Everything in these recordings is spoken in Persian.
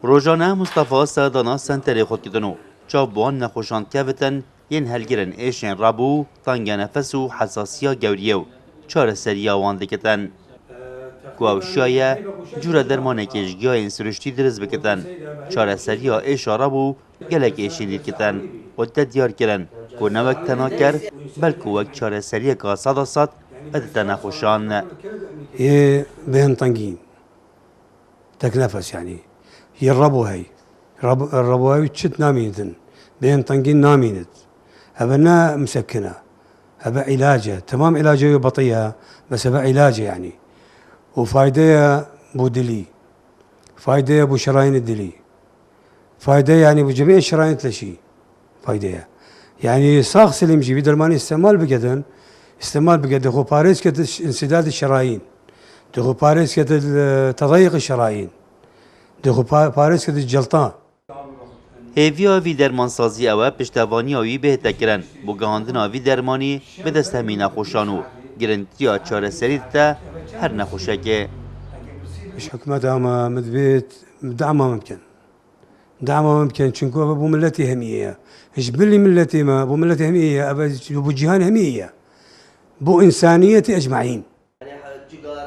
روزانه مصطفی سادانا سنتری خود کردنو چابوان نخوشان کفتن ین هلگرن ایشن رابو تانگ نفس و حساسیا گوریو چار سریا وانده کتن گوشایه جور درمانه کشگاه این سرشتی درز بکتن چار سریا ایش رابو گلک ایشین دید کتن و دیار کرن که نوک تنا کر بلکه وک چار سریا که صدا صد ادتا نخوشان یه بهن تنگین تک نفس يعني هي الربو هاي الربو هاي تشت نامينتن بين طنقين نامينت هبنا مسكنة هبا علاجه تمام علاجه بطيئة بس هبا علاجه يعني وفايدة بو دلي فايدة بو شرايين الدلي فايدة يعني بجميع الشرايين تلشي فايدة يعني صاغ سلم جي درماني استعمال بقد خو باريس كت انسداد الشرايين دخو باريس كت تضيق الشرايين دخو باريس كت الجلطان هیویا وی درمانسازی اوه پشتوانی آوی به تکرن بو گهاندن آوی درمانی به دست همین نخوشانو گرنتیا چاره سرید تا هر نخوشه که مش حكومة اما مدبيت دعمها ممكن چونكو ابو ملتي همية ايش بلي ملتي ما ابو ملتي همية ابو جهان همية بو انسانيتي اجمعين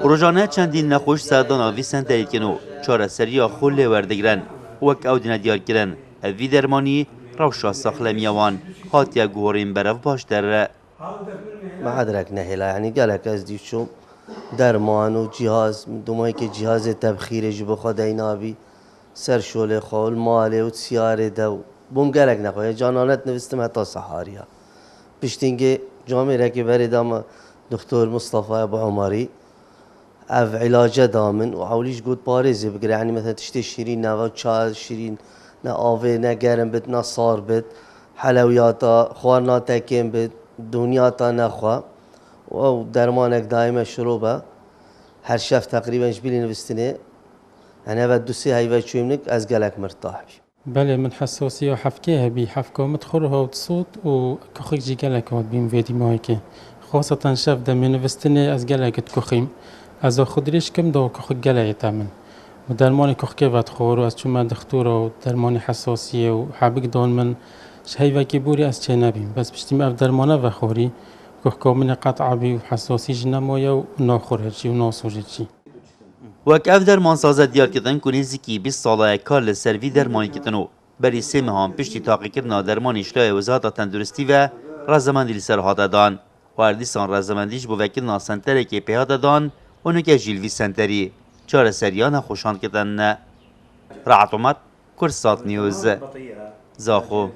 روزانه چندین نخوش سردان آوی سنترید کنو چاره سریا خل وردگرن وک او دینا دیار کرن اوی درمانی روشا ساخلمیوان هاتیا گورین برف باشتر ما عدرك نهلا يعني قالك ازدي شو درمان وجهاز دومای که جهاز تبخیر جو بخدا اینابی سر شوله خال ماله و سیاره دو بوم قالك نخواه جانانت نوستم حتی صحاریا بشتینگه جامعه را که بردم دکتر مصطفى ابو عمری او علاجه دامن و حولیش گود بارزه بگره يعني مثلا تشتی شیرین نه چای شیرین نه آوه نه گرم بد نه صار بد حلویاتا خوارنا تکیم بد دنیاتا نخوا و درمانک دائما شروبه هر شف تقریبا جبیلی نوستنه يعني هذا الدوسي هاي بيشوفنك أزجلك مرتاح بله من حساسية حفكيها بي حفكة متخرها وتصوت وكخيك جي جلك هاد بيم فيدي مايكي خاصة شاف ده من نوستنه أزجلك تكخيم از خودریش کم دو کخ گله تامن و درمانی کخ که وقت خور و از چون من دکتر و درمانی حساسیه و حبیک دان من شهی وکی بوری از چه نبیم بس بشتیم اف درمانه و خوری کخ کامن قطع بی و حساسی جنمایه و ناخوره چی و ناسوجه چی وک اف درمان سازد دیار کتن کنیزی که 20 ساله کار لسروی درمانی کتنو بری سه مهام پشتی تاقی کرنا درمان اشلای وزارت تندرستی و رزمندی لسر هاته دان و اردیسان رزمندیش بو وکیل ناسنتره که پیاده دان اونو که جیلوی سنتری چاره سریان خوشان کردن رعتومت کرسات نیوز زاخو